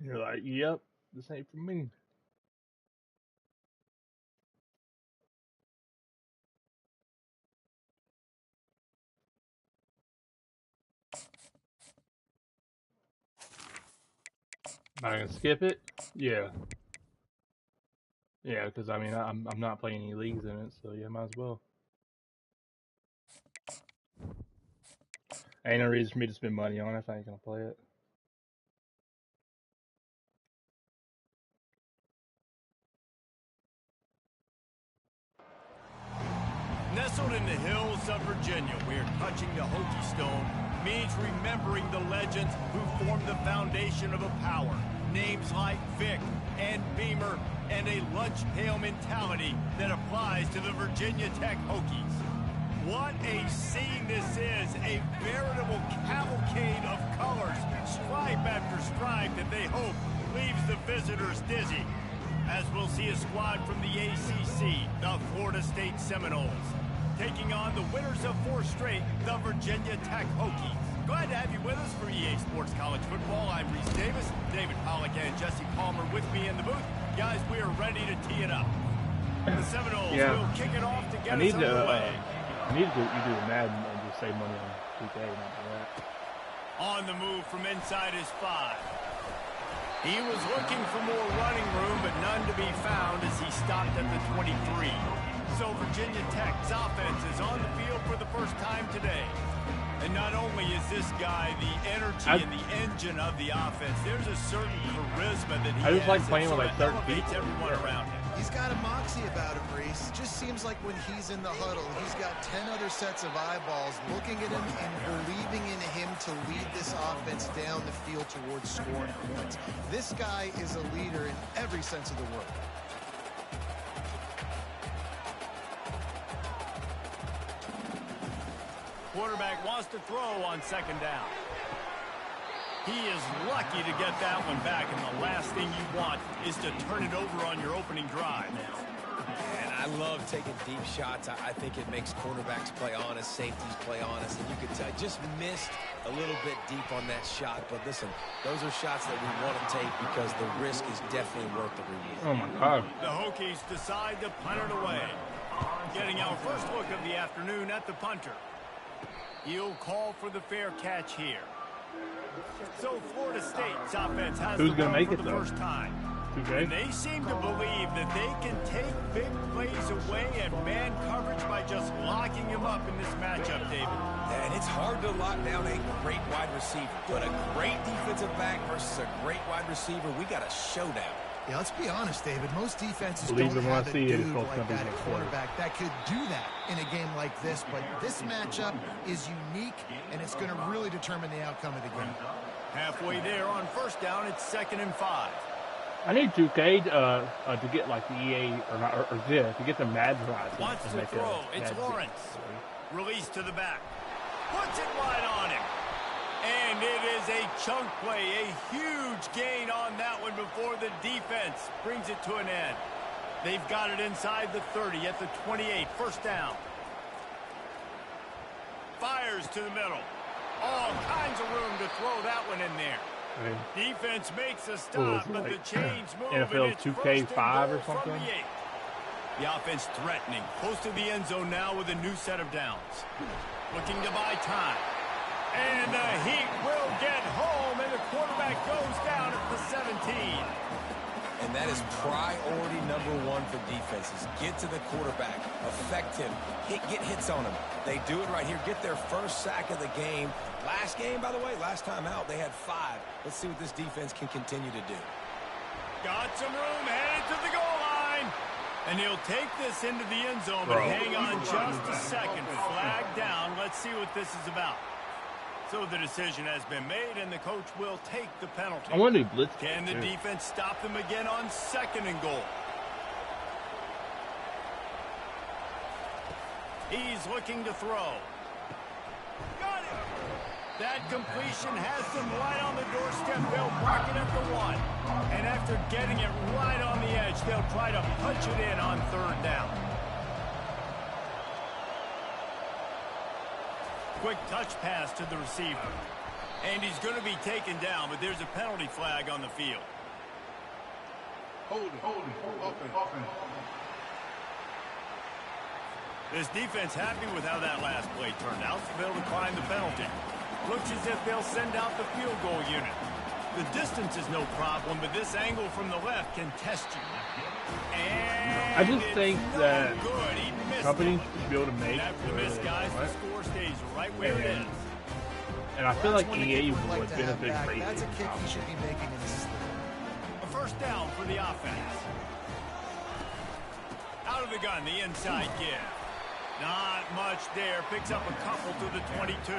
You're like, yep, this ain't for me. Am I gonna skip it? Yeah. Yeah, because I mean, I'm not playing any leagues in it, so yeah, might as well. Ain't no reason for me to spend money on it if I ain't gonna play it. Nestled in the hills of Virginia, we're touching the Hokie Stone, means remembering the legends who formed the foundation of a power. Names like Vic and Beamer, and a lunch pail mentality that applies to the Virginia Tech Hokies. What a scene this is, a veritable cavalcade of colors, stripe after stripe that they hope leaves the visitors dizzy. As we'll see a squad from the ACC, the Florida State Seminoles, taking on the winners of 4 straight, the Virginia Tech Hokies. Glad to have you with us for EA Sports College Football. I'm Reese Davis, David Pollack and Jesse Palmer with me in the booth. Guys, we are ready to tee it up. The Seminoles will kick it off to get us underway. I need to do the Madden and just save money on 2K and not do that. On the move from inside his 5. He was looking for more running room, but none to be found as he stopped at the 23. So Virginia Tech's offense is on the field for the first time today. And not only is this guy the energy and the engine of the offense, there's a certain charisma that he has. I just like playing with like 30 feet. Everyone around him. He's got a moxie about him, Reese. Just seems like when he's in the huddle, he's got 10 other sets of eyeballs looking at him and believing in him to lead this offense down the field towards scoring points. This guy is a leader in every sense of the word. Quarterback wants to throw on 2nd down. He is lucky to get that one back, and the last thing you want is to turn it over on your opening drive. And I love taking deep shots. I think it makes quarterbacks play honest, safeties play honest, and you could tell just missed a little bit deep on that shot. But listen, those are shots that we want to take because the risk is definitely worth the reward. Oh, my God. The Hokies decide to punt it away. Getting our first look of the afternoon at the punter. He'll call for the fair catch here. So Florida State's offense has the ball for the first time. And they seem to believe that they can take big plays away and man coverage by just locking him up in this matchup, David. Yeah, and it's hard to lock down a great wide receiver, but a great defensive back versus a great wide receiver, we got a showdown. Yeah, let's be honest, David. Most defenses don't have a dude like that at quarterback that could do that in a game like this. But this matchup is unique, and it's going to really determine the outcome of the game. Halfway there on 1st down, it's 2nd and 5. I need 2K to get like the EA to get the Madden rights. Wants to throw. It's Lawrence. Release to the back. Puts it wide on him. And it is a chunk play, a huge gain on that one before the defense brings it to an end. They've got it inside the 30 at the 28, 1st down. Fires to the middle. All kinds of room to throw that one in there. Defense makes a stop, but the chains move. NFL 2K5 or something? The offense threatening, close to the end zone now with a new set of downs. Looking to buy time. And the Heat will get home, and the quarterback goes down at the 17. And that is priority #1 for defenses. Get to the quarterback, affect him, get hits on him. They do it right here, get their first sack of the game. Last game, by the way, last time out, they had 5. Let's see what this defense can continue to do. Got some room, headed to the goal line. And he'll take this into the end zone, but hang on just a second. Flag down. Let's see what this is about. So the decision has been made, and the coach will take the penalty. I want to blitz. Can the defense stop them again on 2nd and goal? He's looking to throw. Got it. That completion has them right on the doorstep. They'll mark it at the 1. And after getting it right on the edge, they'll try to punch it in on 3rd down. Quick touch pass to the receiver. And he's going to be taken down, but there's a penalty flag on the field. Hold it. Open. This defense happy with how that last play turned out, so they'll decline the penalty. Looks as if they'll send out the field goal unit. The distance is no problem, but this angle from the left can test you. And I just think that good. companies should be able to make after the miss, guys, the score stays right where it is. And I feel like That's one EA the kid would like to have benefit back. greatly. That's a kick he should be making in his sleep. A first down for the offense. Out of the gun, the inside give. Not much there. Picks up a couple to the 22.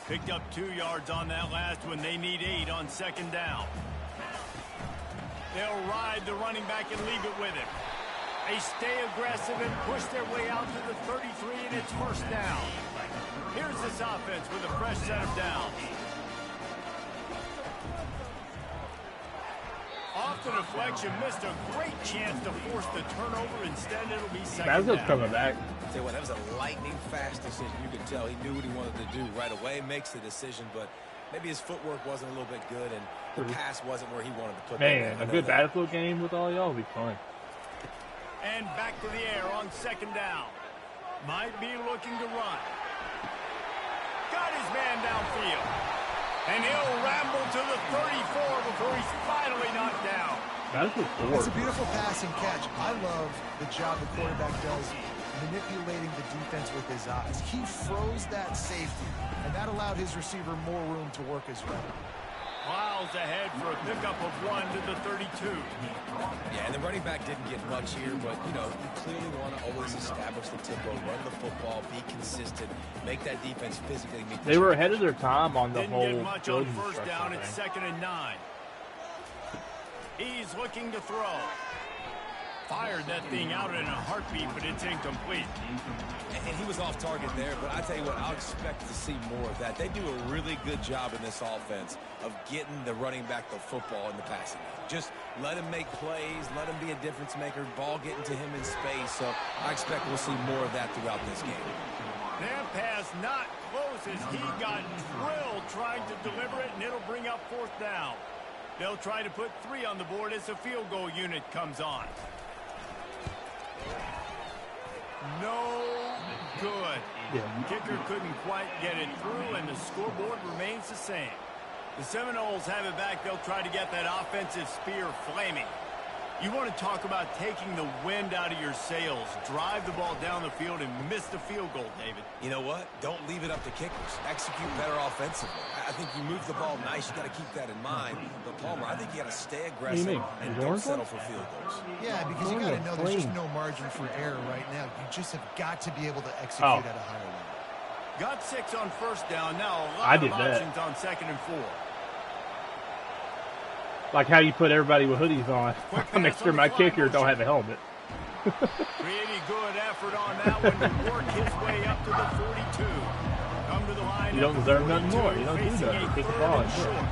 Picked up 2 yards on that last one. They need 8 on second down. They'll ride the running back and leave it with him. They stay aggressive and push their way out to the 33, and it's first down. Here's this offense with a fresh set of downs. Off the deflection, missed a great chance to force the turnover. Instead, it'll be second down. coming back. Tell you what, that was a lightning fast decision. You could tell he knew what he wanted to do right away. Makes the decision, but maybe his footwork wasn't a little bit good, and the pass wasn't where he wanted to put it. Man, a good battlefield game with all y'all would be fun. And back to the air on second down. Might be looking to run. Got his man downfield. And he'll ramble to the 34 before he's finally knocked down. It's a beautiful pass and catch. I love the job the quarterback does manipulating the defense with his eyes. He froze that safety, and that allowed his receiver more room to work his route. Miles ahead for a pickup of 1 to the 32. Yeah, and the running back didn't get much here, but, you know, you clearly want to always establish the tempo, run the football, be consistent, make that defense physically meet the They were ahead of their time on the Didn't whole get much on building first structure down. thing. It's 2nd and 9. He's looking to throw. Fired that thing out in a heartbeat, but it's incomplete. And he was off target there, but I tell you what, I'll expect to see more of that. They do a really good job in this offense of getting the running back the football in the passing game. Just let him make plays, let him be a difference maker, ball getting to him in space. So I expect we'll see more of that throughout this game. That pass not close as he got drilled trying to deliver it, and it'll bring up 4th down. They'll try to put 3 on the board as the field goal unit comes on. No good. Yeah. Kicker couldn't quite get it through, and the scoreboard remains the same. The Seminoles have it back. They'll try to get that offensive spear flaming. You want to talk about taking the wind out of your sails. Drive the ball down the field and miss the field goal, David. You know what? Don't leave it up to kickers. Execute better offensively. I think you move the ball nice. You got to keep that in mind. But, Palmer, I think you got to stay aggressive and don't settle for field goals. Yeah, because you got to know there's just no margin for error right now. You just have got to be able to execute at a higher level. Got 6 on first down. Now a lot of options on 2nd and 4. Like how you put everybody with hoodies on. I make sure my kicker don't have a helmet. Pretty good effort on that one to work his way up to the 42. Come to the line. You don't deserve nothing more. You don't do that. You kick the ball and short.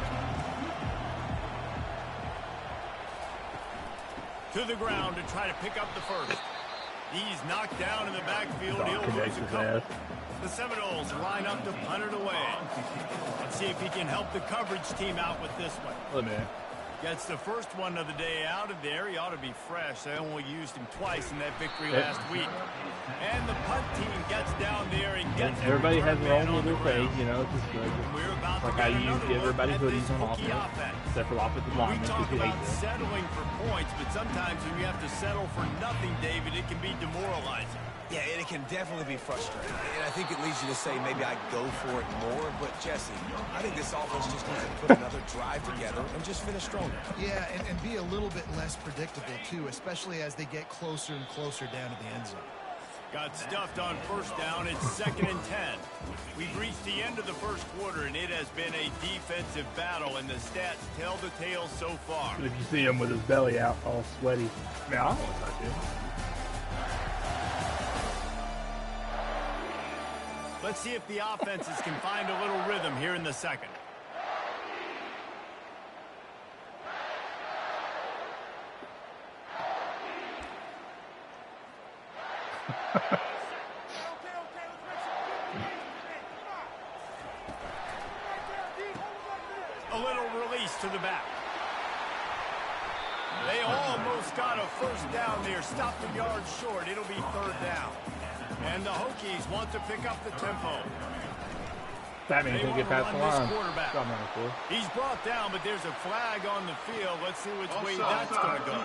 To the ground to try to pick up the first. He's knocked down in the backfield. He'll lose a couple. The Seminoles line up to punt it away. Let's see if he can help the coverage team out with this one. Look, man. Gets the first one of the day out of there. He ought to be fresh. They only used him twice in that victory last week. And the punt team gets down there and gets everybody has their own little thing, you know, it's just good. Like how you give everybody hoodies on offense, except for offensive linemen, We talk because you hate about them. settling for points, but sometimes when you have to settle for nothing, David, it can be demoralizing. Yeah, and it can definitely be frustrating. And I think it leads you to say maybe I'd go for it more. But, Jesse, I think this offense just needs to put another drive together and just finish stronger. Yeah, and be a little bit less predictable, too, especially as they get closer and closer down to the end zone. Got stuffed on first down. It's 2nd and 10. We've reached the end of the first quarter, and it has been a defensive battle, and the stats tell the tale so far. If you see him with his belly out all sweaty, man, I don't want to touch him. Let's see if the offenses can find a little rhythm here in the second. A little release to the back. They almost got a first down there. Stopped a yard short. It'll be 3rd down. And the Hokies want to pick up the tempo. Batman's going to get past the line. He's brought down, but there's a flag on the field. Let's see which way that's going to go.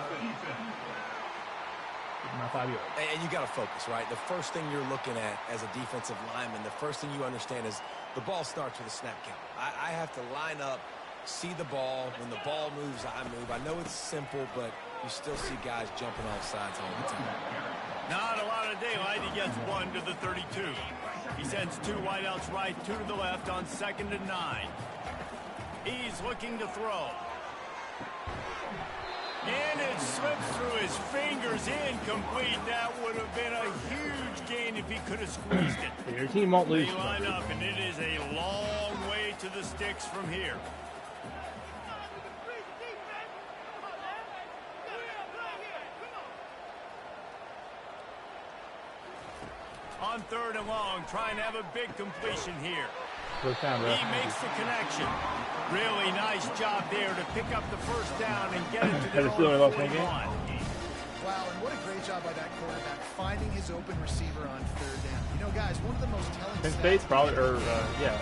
And you got to focus, right? The first thing you're looking at as a defensive lineman, the first thing you understand is the ball starts with a snap count. I have to line up, see the ball. When the ball moves, I move. I know it's simple, but you still see guys jumping off sides all the time. Not a lot of daylight. He gets 1 to the 32. He sends 2 wideouts right, 2 to the left on 2nd and 9. He's looking to throw. And it slips through his fingers, incomplete. That would have been a huge gain if he could have squeezed it. Your team won't lose. They line up, and it is a long way to the sticks from here. On 3rd and long, trying to have a big completion here. He makes the connection. Really nice job there to pick up the first down and get it to the 41. Wow, and what a great job by that quarterback finding his open receiver on 3rd down. You know, guys, one of the most telling Penn State's probably, or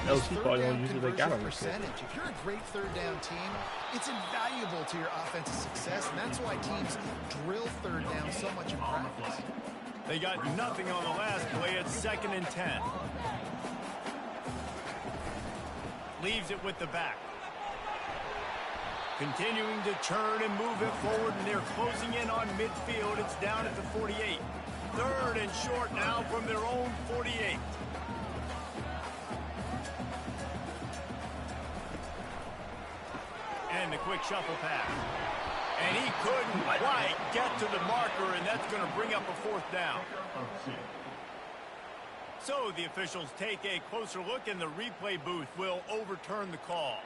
LSU probably don't usually they got on percentage. If you're a great 3rd down team, it's invaluable to your offensive success, and that's why teams drill 3rd down so much in practice. They got nothing on the last play at 2nd and 10. Leaves it with the back. Continuing to turn and move it forward, and they're closing in on midfield. It's down at the 48. 3rd and short now from their own 48. And the quick shuffle pass. And he couldn't quite get to the marker, and that's going to bring up a 4th down. So the officials take a closer look, and the replay booth will overturn the call.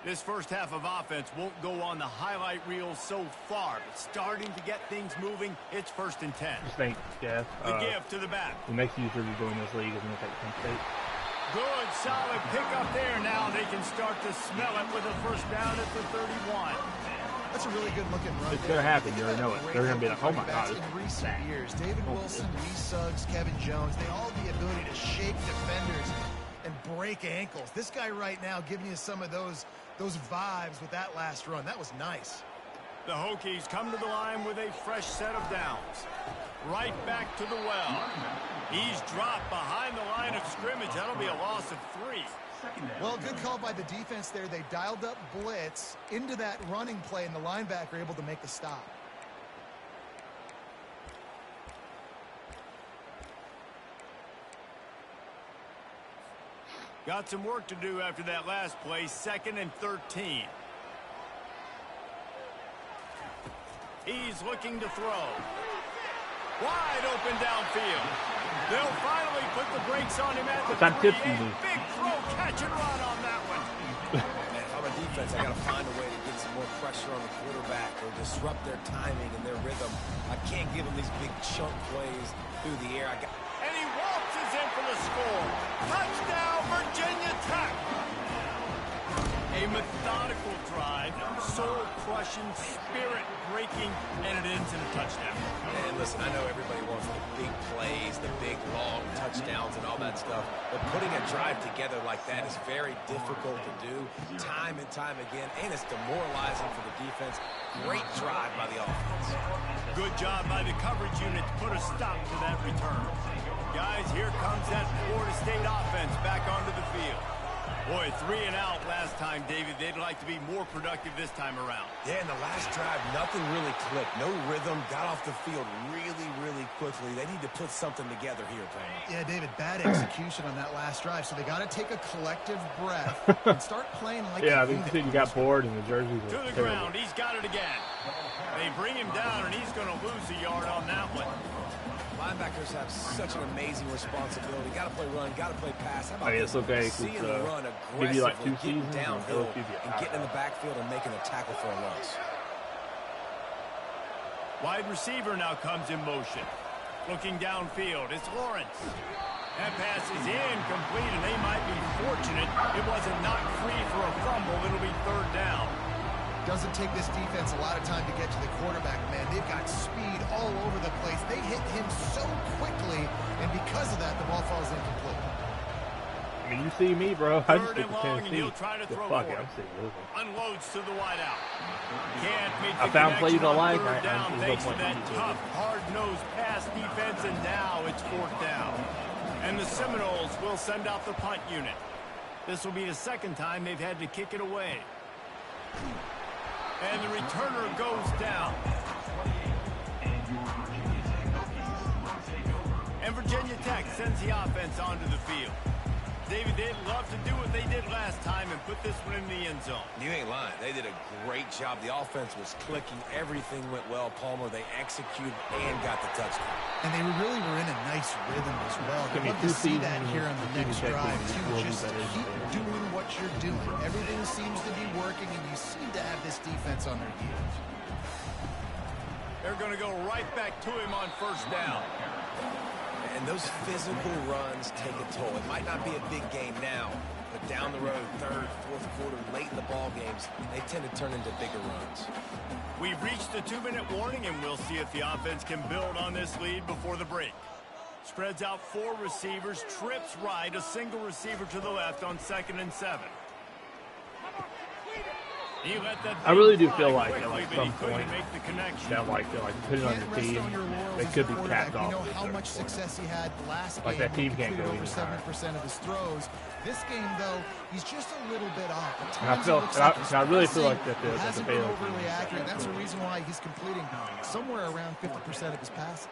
This first half of offense won't go on the highlight reel so far, but starting to get things moving. It's 1st and 10. Just think, Jeff. The give to the back. The next user to join this league is going to take Penn State. Good, solid pickup there. Now they can start to smell it with a first down at the 31. That's a really good looking run. It's going to happen. You already know it. They're going to be like, oh my God. In recent years, David Wilson, Lee Suggs, Kevin Jones, they all have the ability to shake defenders and break ankles. This guy right now giving you some of those vibes with that last run. That was nice. The Hokies come to the line with a fresh set of downs. Right back to the well. He's dropped behind the line of scrimmage. That'll be a loss of 3. Well, good call by the defense there. They dialed up blitz into that running play, and the linebacker able to make the stop. Got some work to do after that last play. 2nd and 13. He's looking to throw. Wide open downfield. They'll finally put the brakes on him at the 38. Big throw, catch and run on that one. Man, if I'm a defense, I got to find a way to get some more pressure on the quarterback or disrupt their timing and their rhythm. I can't give them these big chunk plays through the air. And he waltzes in for the score. Touchdown, Virginia Tech. A methodical drive, soul-crushing, spirit-breaking, and it ends in a touchdown. And listen, I know everybody wants the big plays, the big, long touchdowns and all that stuff, but putting a drive together like that is very difficult to do time and time again, and it's demoralizing for the defense. Great drive by the offense. Good job by the coverage unit to put a stop to that return. Guys, here comes that Florida State offense back onto the field. Boy, 3 and out last time, David. They'd like to be more productive this time around. Yeah, in the last drive, nothing really clicked. No rhythm, got off the field really, really quickly. They need to put something together here, Payne. Yeah, David, bad execution on that last drive, so they got to take a collective breath and start playing like I think you got bored and the jerseys to the ground. He's got it again. They bring him down, and he's going to lose a yard on that one. Linebackers have such an amazing responsibility. Got to play run, got to play pass. How about it's okay. Seeing the run Give you like 2 aggressively, seasons downhill, and getting in the backfield and making a tackle for a loss. Wide receiver now comes in motion. Looking downfield, it's Lawrence. That pass is incomplete, and they might be fortunate it wasn't knocked free for a fumble. It'll be 3rd down. Doesn't take this defense a lot of time to get to the quarterback, man. They've got speed all over the place. They hit him so quickly, and because of that, the ball falls incomplete. I mean, you see me, bro. I just 3rd get and to long, and Tennessee. he'll try to throw Fuck for it, it. I'm serious. Unloads to the wideout. Can't make the I found plays connection I on like. 3rd down There's no thanks to point that in it. tough, hard-nosed pass defense, and now it's 4th down. And the Seminoles will send out the punt unit. This will be the 2nd time they've had to kick it away. And the returner goes down. And Virginia Tech sends the offense onto the field. David, they'd love to do what they did last time and put this one in the end zone. You ain't lying. They did a great job. The offense was clicking. Everything went well, Palmer. They executed and got the touchdown. And they really were in a nice rhythm as well. Give me I'd love 2 to see seasons that here on the next drive, too. will be Just better keep than doing what you're doing. Everything seems to be working, and you seem to have this defense on their heels. They're going to go right back to him on 1st down. And those physical runs take a toll. It might not be a big game now, but down the road, 3rd, 4th quarter, late in the ball games, they tend to turn into bigger runs. We've reached the 2-minute warning, and we'll see if the offense can build on this lead before the break. Spreads out 4 receivers, trips right, a single receiver to the left on 2nd and 7. He let that I really do fly feel like quickly, at but some he couldn't point make the connection. that like put it on Can't your rest team, on your laurels they as could a be quarterback. capped You off. know in the how third much quarter. success he had last Like game. that team can't go Over any higher. 70% of his throws. This game, though, he's just a little bit off. At And I times feel- it looks and I- like he's and I really feel passing, like that the hasn't been Baylor overly team- accurate. That's the reason why he's completing somewhere around 50% of his passes.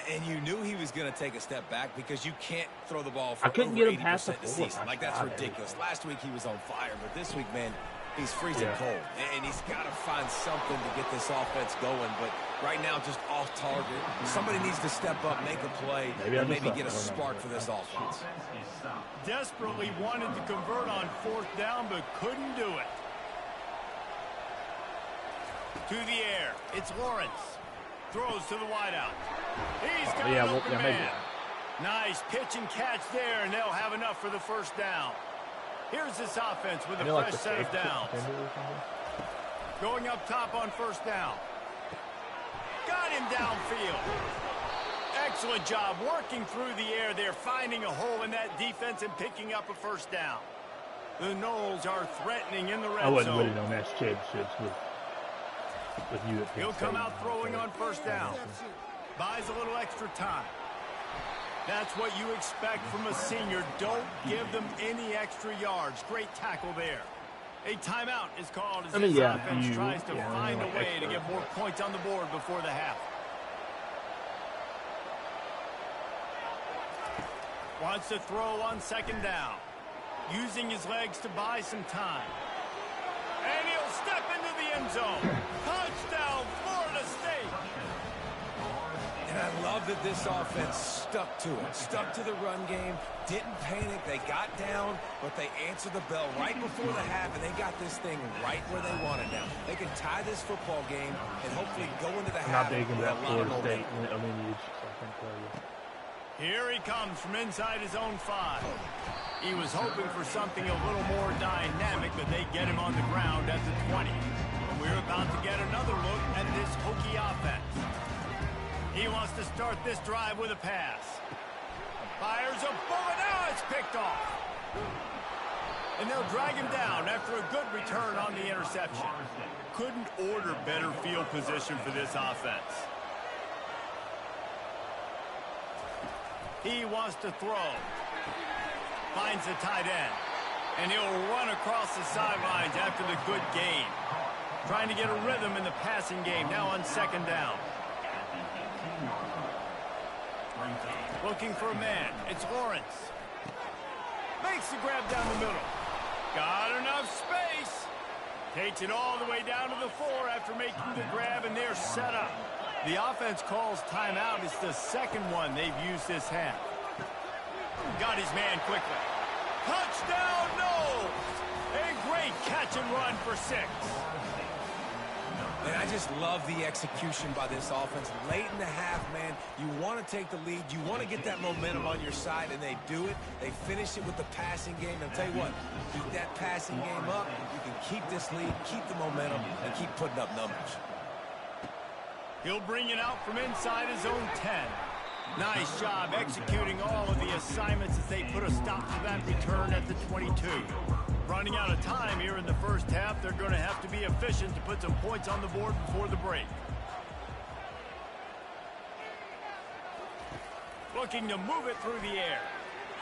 And you knew he was going to take a step back because you can't throw the ball for I couldn't over get him 80% past the this four. season. Like, that's ridiculous. Last week he was on fire, but this week, man, he's freezing Yeah. cold. And he's got to find something to get this offense going. But right now, just off target. Somebody needs to step up, make a play, Maybe and I missed maybe that. get a I don't know. spark for this offense. Desperately wanted to convert on 4th down, but couldn't do it. To the air. It's Lawrence. Throws to the wideout. He's got an open man. Nice pitch and catch there, and they'll have enough for the 1st down. Here's this offense with a fresh set of downs. Going up top on 1st down. Got him downfield. Excellent job working through the air there, finding a hole in that defense and picking up a 1st down. The Noles are threatening in the red I wasn't zone. winning on that championships with you at Penn He'll come State. out throwing on 1st down. Buys a little extra time. That's what you expect from a senior. Don't give them any extra yards. Great tackle there. A timeout is called as this offense tries to find a way to get more points on the board before the half. Wants to throw on 2nd down. Using his legs to buy some time. And he'll step into the end zone. Touchdown, Florida State. And I love that this offense stuck to it, stuck to the run game, didn't panic. They got down, but they answered the bell right before the half, and they got this thing right where they want it now. They can tie this football game and hopefully go into the half Not big in with a that lot of Florida State momentum. lineage, so I can tell you. Here he comes from inside his own 5. He was hoping for something a little more dynamic, but they get him on the ground at the 20. We're about to get another look at this Hokie offense. He wants to start this drive with a pass. Fires a bullet. Now it's picked off. And they'll drag him down after a good return on the interception. Couldn't order better field position for this offense. He wants to throw. Finds the tight end. And he'll run across the sidelines after the good gain. Trying to get a rhythm in the passing game. Now on 2nd down. Looking for a man. It's Lawrence. Makes the grab down the middle. Got enough space. Takes it all the way down to the 4 after making the grab, and they're set up. The offense calls timeout. It's the 2nd one they've used this half. Got his man quickly. Touchdown, no! A great catch and run for 6. And I just love the execution by this offense. Late in the half, man, you want to take the lead. You want to get that momentum on your side, and they do it. They finish it with the passing game. And I'll tell you what, keep that passing game up. You can keep this lead, keep the momentum, and keep putting up numbers. He'll bring it out from inside his own 10. Nice job executing all of the assignments as they put a stop to that return at the 22. Running out of time here in the first half, they're going to have to be efficient to put some points on the board before the break. Looking to move it through the air.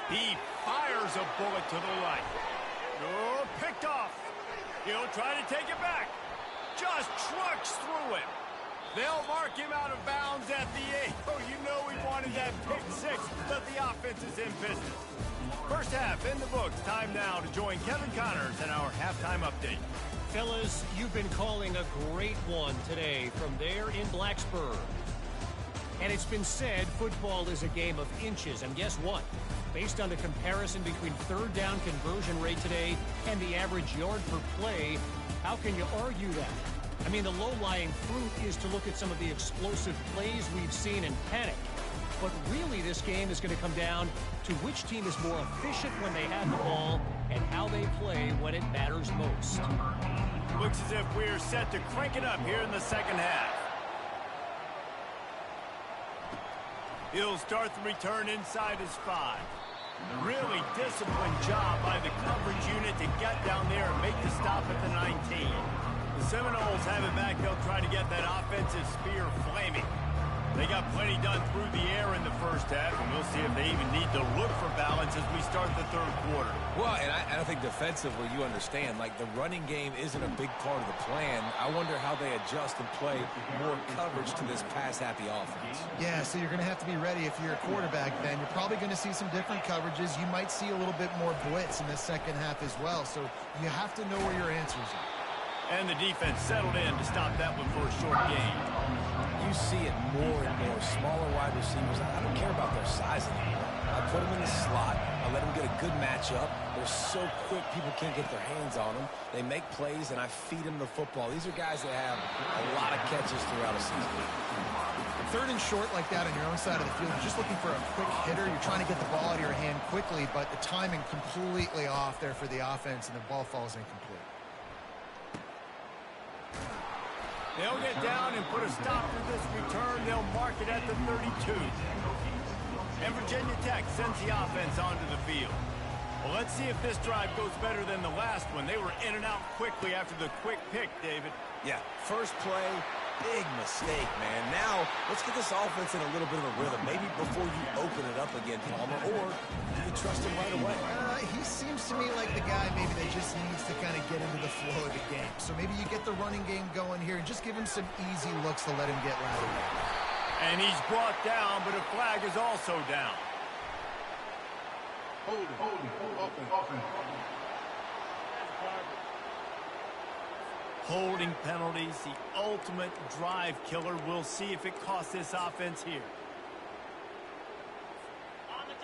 He fires a bullet to the right. Oh, picked off. He'll try to take it back. Just trucks through him. They'll mark him out of bounds at the 8. Oh, you know he wanted that pick 6, but the offense is in business. First half in the books. Time now to join Kevin Connors in our halftime update. Fellas, you've been calling a great one today from there in Blacksburg. And it's been said football is a game of inches. And guess what? Based on the comparison between third down conversion rate today and the average yard per play, how can you argue that? I mean, the low-lying fruit is to look at some of the explosive plays we've seen and panic. But really, this game is going to come down to which team is more efficient when they have the ball and how they play when it matters most. Looks as if we're set to crank it up here in the second half. He'll start the return inside his 5. Really disciplined job by the coverage unit to get down there and make the stop at the 19. The Seminoles have it back. They'll try to get that offensive spear flaming. They got plenty done through the air in the first half, and we'll see if they even need to look for balance as we start the third quarter. Well, and I think defensively, you understand, like the running game isn't a big part of the plan. I wonder how they adjust and play more coverage to this pass-happy offense. Yeah, so you're going to have to be ready if you're a quarterback then. You're probably going to see some different coverages. You might see a little bit more blitz in the second half as well, so you have to know where your answers are. And the defense settled in to stop that one for a short gain. You see it more and more. Smaller wide receivers, I don't care about their size anymore. I put them in the slot. I let them get a good matchup. They're so quick, people can't get their hands on them. They make plays, and I feed them the football. These are guys that have a lot of catches throughout a season. Third and short like that on your own side of the field, you're just looking for a quick hitter. You're trying to get the ball out of your hand quickly, but the timing completely off there for the offense, and the ball falls incomplete. They'll get down and put a stop to this return. They'll mark it at the 32. And Virginia Tech sends the offense onto the field. Well, let's see if this drive goes better than the last one. They were in and out quickly after the quick pick, David. Yeah, first play, big mistake, man. Now, let's get this offense in a little bit of a rhythm. Maybe before you open it up again, Palmer, or do you trust him right away? He seems to me like the guy maybe that just needs to kind of get into the flow of the game. So maybe you get the running game going here and just give him some easy looks to let him get lateral. And he's brought down, but a flag is also down. Hold it, open. Holding penalties, the ultimate drive killer. We'll see if it costs this offense here.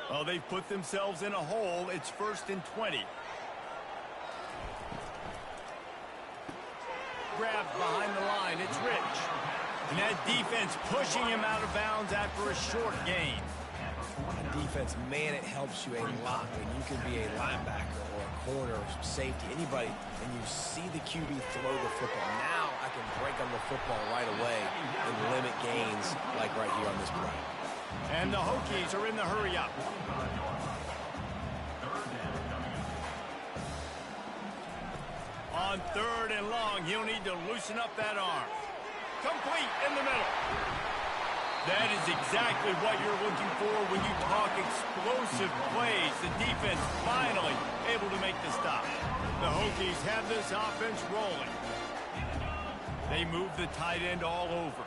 Well, they've put themselves in a hole. It's 1st and 20. Grabbed behind the line. It's Rich. And that defense pushing him out of bounds after a short gain. Defense, man, it helps you a lot when you can be a linebacker or a corner or safety, anybody, and you see the QB throw the football. Now I can break on the football right away and limit gains like right here on this play. And the Hokies are in the hurry up. On 3rd and long, he'll need to loosen up that arm. Complete in the middle. That is exactly what you're looking for when you talk explosive plays. The defense finally able to make the stop. The Hokies have this offense rolling. They move the tight end all over.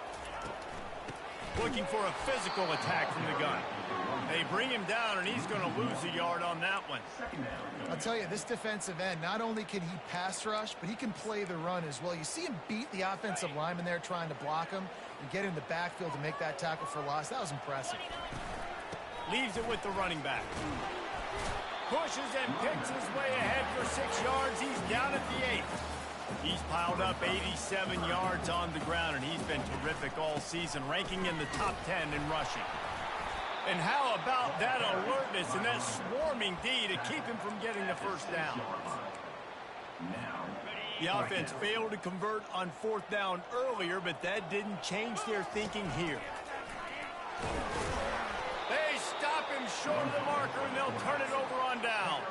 Looking for a physical attack from the gun. They bring him down, and he's going to lose a yard on that one. I'll tell you, this defensive end, not only can he pass rush, but he can play the run as well. You see him beat the offensive lineman there trying to block him and get in the backfield to make that tackle for loss. That was impressive. Leaves it with the running back. Pushes and picks his way ahead for 6 yards. He's down at the 8. He's piled up 87 yards on the ground, and he's been terrific all season, ranking in the top 10 in rushing. And how about that alertness and that swarming D to keep him from getting the first down? The offense failed to convert on 4th down earlier, but that didn't change their thinking here. They stop him short of the marker, and they'll turn it over on down.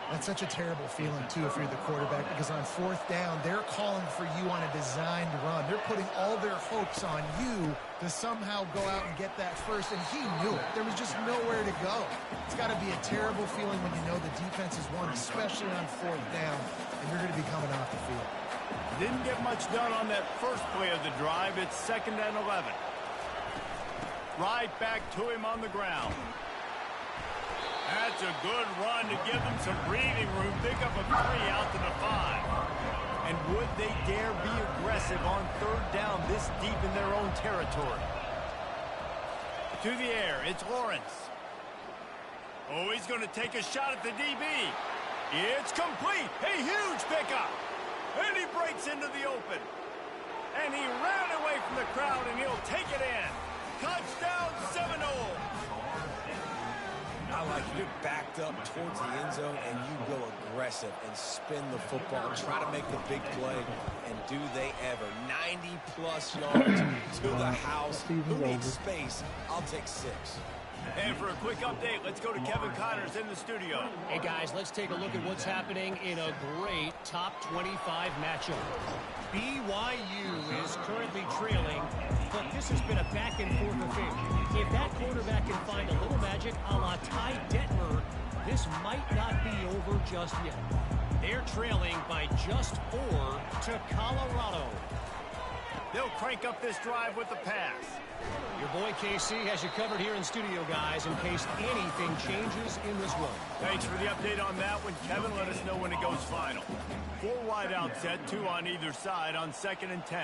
That's such a terrible feeling, too, if you're the quarterback, because on 4th down, they're calling for you on a designed run. They're putting all their hopes on you to somehow go out and get that first, and he knew it. There was just nowhere to go. It's got to be a terrible feeling when you know the defense has won, especially on 4th down, and you're going to be coming off the field. Didn't get much done on that first play of the drive. It's 2nd and 11. Right back to him on the ground. That's a good run to give them some breathing room. Pick up a 3 out to the 5. And would they dare be aggressive on 3rd down this deep in their own territory? To the air, it's Lawrence. Oh, he's going to take a shot at the DB. It's complete. A huge pickup. And he breaks into the open. And he ran away from the crowd, and he'll take it in. Touchdown, Seminole. I like you're backed up towards the end zone, and you go aggressive and spin the football, try to make the big play, and do they ever. 90-plus yards to the house. Who needs space? I'll take 6. And for a quick update, let's go to Kevin Connors in the studio. Hey, guys, let's take a look at what's happening in a great top 25 matchup. BYU is currently trailing, but this has been a back-and-forth affair. If that quarterback can find a little magic a la Ty Detmer, this might not be over just yet. They're trailing by just 4 to Colorado. They'll crank up this drive with the pass. Your boy KC has you covered here in studio, guys, in case anything changes in this one. Thanks for the update on that one, Kevin. Let us know when it goes final. 4 wide out set, 2 on either side on 2nd and 10.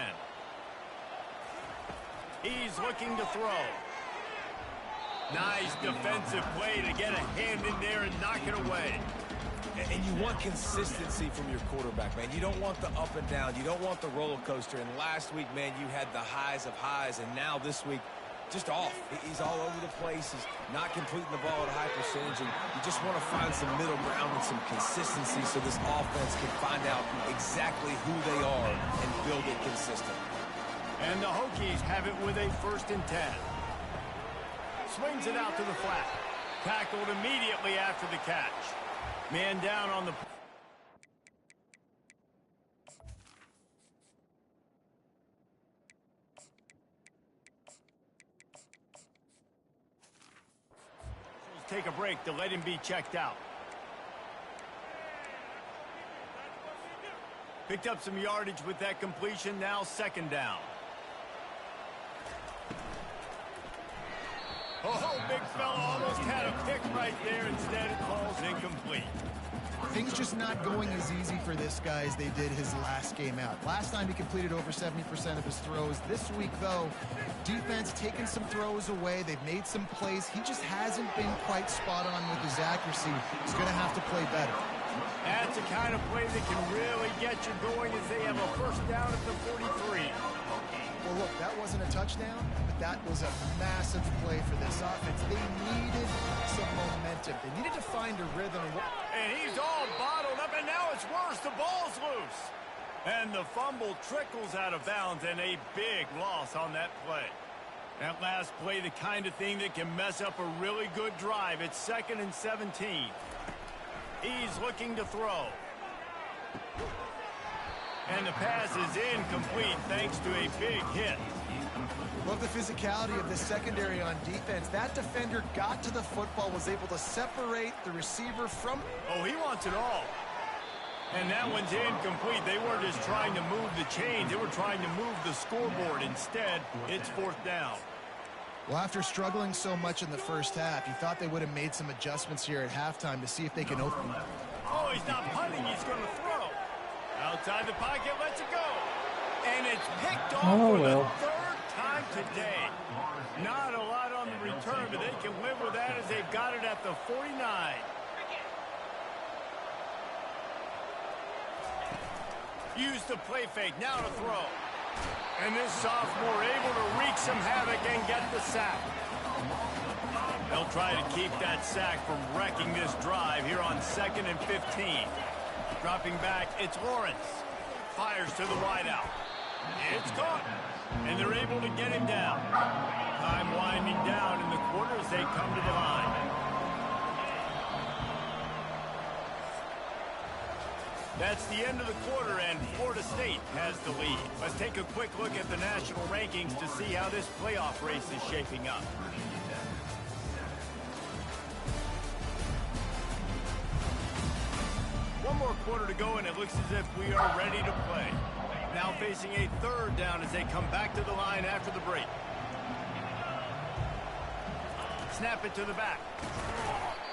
He's looking to throw. Nice defensive play to get a hand in there and knock it away. And you want consistency from your quarterback, man. You don't want the up and down. You don't want the roller coaster. And last week, man, you had the highs of highs. And now this week, just off. He's all over the place. He's not completing the ball at a high percentage. And you just want to find some middle ground and some consistency so this offense can find out exactly who they are and build it consistent. And the Hokies have it with a 1st and 10. Swings it out to the flat. Tackled immediately after the catch. Man down on the... Take a break to let him be checked out. Picked up some yardage with that completion. Now 2nd down. Oh, big fella almost had a pick right there. Instead, it falls incomplete. Things just not going as easy for this guy as they did his last game out. Last time he completed over 70% of his throws. This week, though, defense taking some throws away. They've made some plays. He just hasn't been quite spot on with his accuracy. He's going to have to play better. That's the kind of play that can really get you going as they have a 1st down at the 43. Well, look, that wasn't a touchdown, but that was a massive play for this offense. They needed some momentum. They needed to find a rhythm. And he's all bottled up, and now it's worse. The ball's loose. And the fumble trickles out of bounds, and a big loss on that play. That last play, the kind of thing that can mess up a really good drive. It's 2nd and 17. He's looking to throw. And the pass is incomplete thanks to a big hit. Love the physicality of the secondary on defense. That defender got to the football, was able to separate the receiver from... Oh, he wants it all. And that one's incomplete. They weren't just trying to move the chains. They were trying to move the scoreboard. Instead, it's 4th down. Well, after struggling so much in the first half, you thought they would have made some adjustments here at halftime to see if they can open. Oh, he's not punting. He's going to throw. Outside the pocket, lets it go. And it's picked off for the 3rd time today. Not a lot on the return, but they can live with that as they've got it at the 49. Use the play fake, now to throw. And this sophomore able to wreak some havoc and get the sack. They'll try to keep that sack from wrecking this drive here on 2nd and 15. Dropping back, it's Lawrence. Fires to the wideout. It's caught. And they're able to get him down. Time winding down in the quarter as they come to the line. That's the end of the quarter, and Florida State has the lead. Let's take a quick look at the national rankings to see how this playoff race is shaping up. One more quarter to go, and it looks as if we are ready to play. Now facing a 3rd down as they come back to the line after the break. Snap it to the back.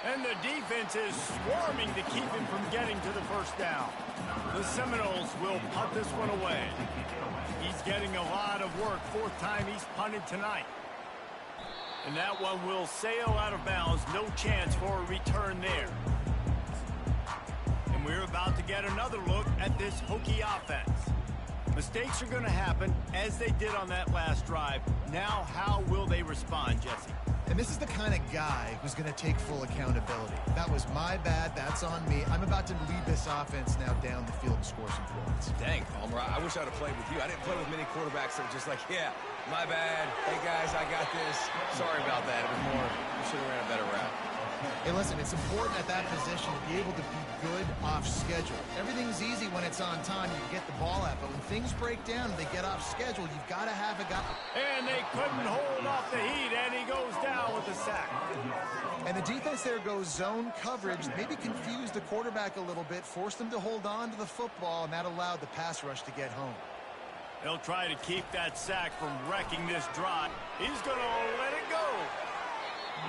And the defense is swarming to keep him from getting to the 1st down. The Seminoles will punt this one away. He's getting a lot of work. 4th time he's punted tonight. And that one will sail out of bounds. No chance for a return there. And we're about to get another look at this Hokie offense. Mistakes are going to happen, as they did on that last drive. Now, how will they respond, Jesse? And this is the kind of guy who's going to take full accountability. That was my bad. That's on me. I'm about to lead this offense now down the field and score some points. Dang, Palmer, I wish I'd have played with you. I didn't play with many quarterbacks that were just like, yeah, my bad. Hey, guys, I got this. Sorry about that. It was more, you should have ran a better route. Hey, listen, it's important at that position to be able to be good off schedule. Everything's easy when it's on time. You get the ball out, but when things break down and they get off schedule, you've got to have a guy. And they couldn't hold off the heat, and he goes down with the sack. And the defense there goes zone coverage, maybe confused the quarterback a little bit, forced him to hold on to the football, and that allowed the pass rush to get home. They'll try to keep that sack from wrecking this drive. He's going to let it go.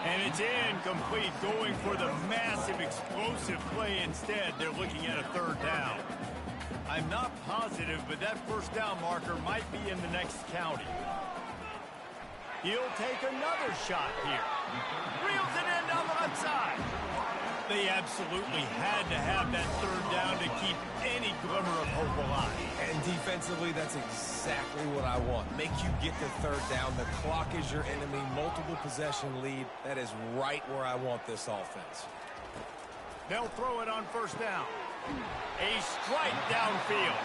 And it's incomplete, going for the massive explosive play instead. They're looking at a 3rd down. I'm not positive, but that 1st down marker might be in the next county. He'll take another shot here. Reels it in down the left side. They absolutely had to have that 3rd down to keep any glimmer of hope alive. And defensively, that's exactly what I want. Make you get the 3rd down. The clock is your enemy. Multiple possession lead. That is right where I want this offense. They'll throw it on 1st down. A strike downfield.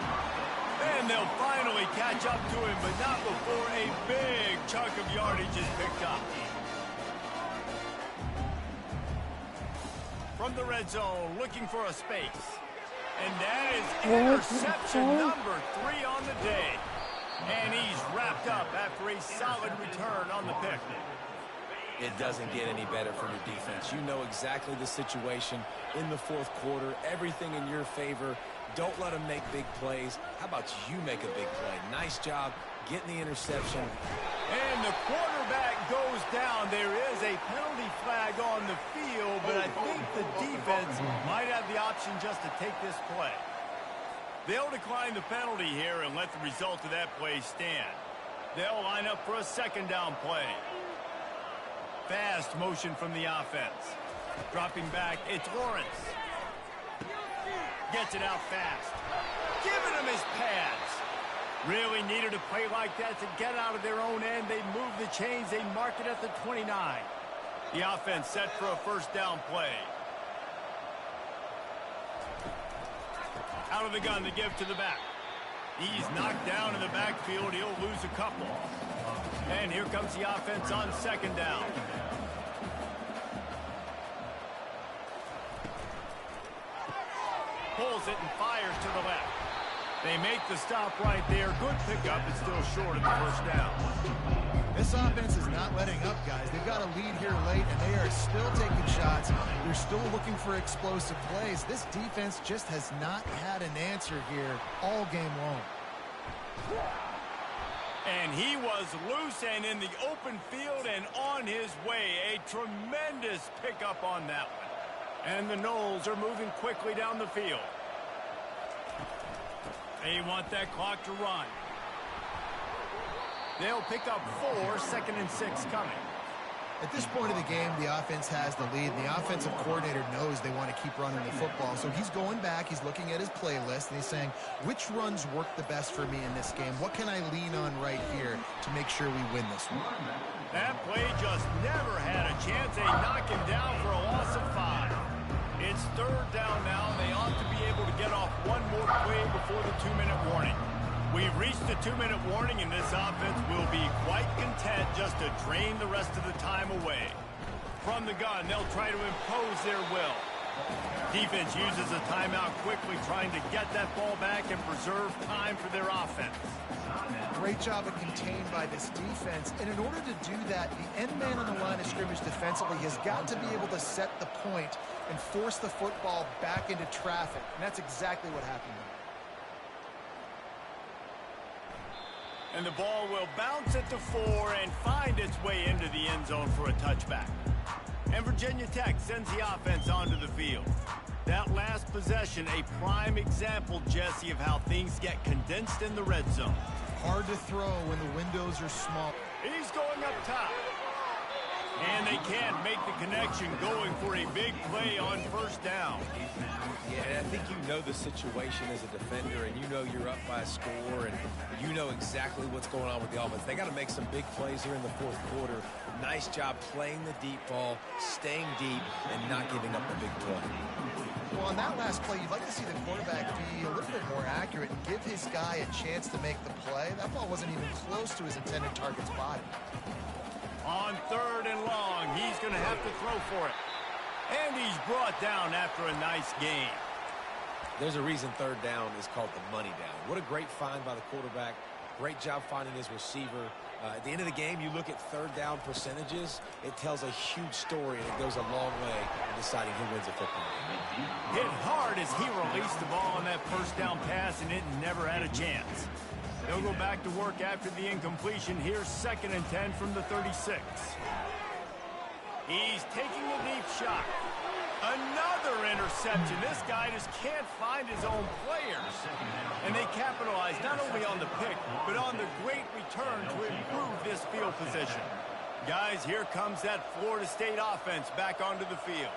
And they'll finally catch up to him, but not before a big chunk of yardage is picked up. From the red zone, looking for a space. And that is interception number 3 on the day. And he's wrapped up after a solid return on the pick. It doesn't get any better for your defense. You know exactly the situation in the 4th quarter. Everything in your favor. Don't let them make big plays. How about you make a big play? Nice job getting the interception. And the quarterback goes down. There is a penalty flag on the field, but I think the defense might have the option just to take this play. They'll decline the penalty here and let the result of that play stand. They'll line up for a 2nd down play. Fast motion from the offense. Dropping back, it's Lawrence. Gets it out fast. Giving him his pads. Really needed a play like that to get out of their own end. They move the chains. They mark it at the 29. The offense set for a 1st down play. Out of the gun to give to the back. He's knocked down in the backfield. He'll lose a couple. And here comes the offense on 2nd down. Pulls it and fires to the left. They make the stop right there. Good pickup. It's still short of the 1st down. This offense is not letting up, guys. They've got a lead here late, and they are still taking shots. They're still looking for explosive plays. This defense just has not had an answer here all game long. And he was loose and in the open field and on his way. A tremendous pickup on that one. And the Noles are moving quickly down the field. They want that clock to run. They'll pick up 4, 2nd and 6 coming. At this point of the game, the offense has the lead. The offensive coordinator knows they want to keep running the football. So he's going back, he's looking at his playlist, and he's saying, which runs work the best for me in this game? What can I lean on right here to make sure we win this one? That play just never had a chance. They knock him down for a loss of 5. It's third down now, and they ought to be able to get off one more play before the 2-minute warning. We've reached the 2-minute warning, and this offense will be quite content just to drain the rest of the time away. From the gun, they'll try to impose their will. Defense uses a timeout quickly, trying to get that ball back and preserve time for their offense. Great job of contained by this defense. And in order to do that, the end man on the line of scrimmage defensively has got to be able to set the point and force the football back into traffic. And that's exactly what happened there. And the ball will bounce at the 4 and find its way into the end zone for a touchback. And Virginia Tech sends the offense onto the field. That last possession, a prime example, Jesse, of how things get condensed in the red zone. Hard to throw when the windows are small. He's going up top. And they can't make the connection, going for a big play on first down. Yeah, and I think you know the situation as a defender, and you know you're up by a score, and you know exactly what's going on with the offense. They got to make some big plays here in the fourth quarter. Nice job playing the deep ball, staying deep, and not giving up the big play. Well, on that last play, you'd like to see the quarterback be a little bit more accurate and give his guy a chance to make the play. That ball wasn't even close to his intended target's body. On third and long, he's going to have to throw for it. And he's brought down after a nice gain. There's a reason third down is called the money down. What a great find by the quarterback. Great job finding his receiver. At the end of the game, you look at third down percentages. It tells a huge story, and it goes a long way in deciding who wins a football game. Hit hard as he released the ball on that first down pass, and it never had a chance. They'll go back to work after the incompletion. Here's 2nd and 10 from the 36. He's taking a deep shot. Another interception. This guy just can't find his own players. And they capitalize not only on the pick, but on the great return to improve this field position. Guys, here comes that Florida State offense back onto the field.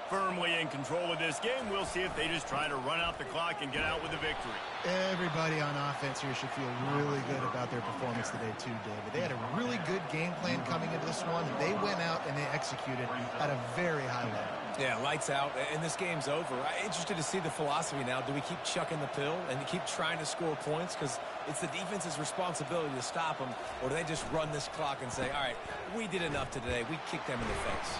Firmly in control of this game. We'll see if they just try to run out the clock and get out with a victory. Everybody on offense here should feel really good about their performance today too, David. They had a really good game plan coming into this one. They went out and they executed at a very high level. Yeah, lights out, and this game's over. I'm interested to see the philosophy now. Do we keep chucking the pill and keep trying to score points? Because it's the defense's responsibility to stop them. Or do they just run this clock and say, all right, we did enough today. We kicked them in the face.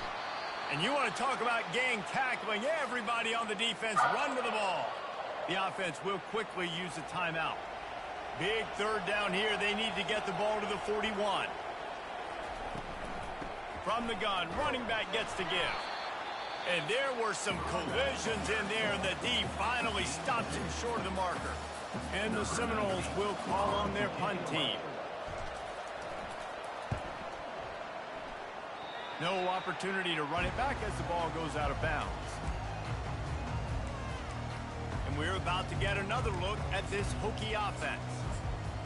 And you want to talk about gang tackling. Everybody on the defense run to the ball. The offense will quickly use a timeout. Big third down here. They need to get the ball to the 41. From the gun, running back gets to give. And there were some collisions in there, and the D finally stops him short of the marker. And the Seminoles will call on their punt team. No opportunity to run it back as the ball goes out of bounds. And we're about to get another look at this Hokie offense.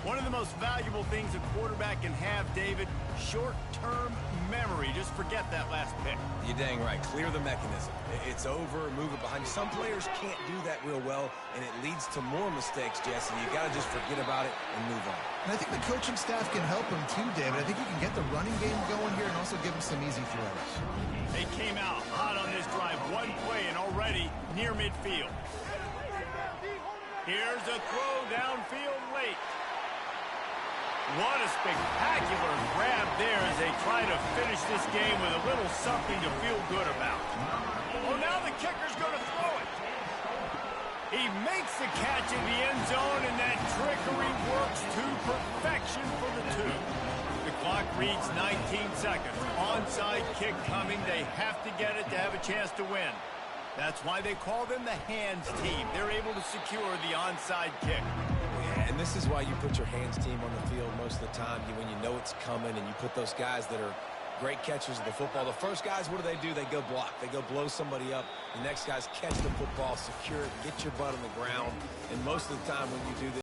One of the most valuable things a quarterback can have, David, short-term memory. Just forget that last pick. You're dang right. Clear the mechanism. It's over, move it behind you. Some players can't do that real well, and it leads to more mistakes, Jesse. You got to just forget about it and move on. And I think the coaching staff can help him too, David. I think you can get the running game going here and also give him some easy throws. They came out hot on this drive. One play and already near midfield. Here's a throw downfield late. What a spectacular grab there as they try to finish this game with a little something to feel good about. Oh, now the kicker's going to throw it. He makes the catch in the end zone, and that trickery works to perfection for the 2. The clock reads 19 seconds. Onside kick coming. They have to get it to have a chance to win. That's why they call them the hands team. They're able to secure the onside kick. And this is why you put your hands team on the field most of the time. When you know it's coming, and you put those guys that are great catchers of the football. The first guys, what do? They go block. They go blow somebody up. The next guys catch the football, secure it, get your butt on the ground. And most of the time when you do this,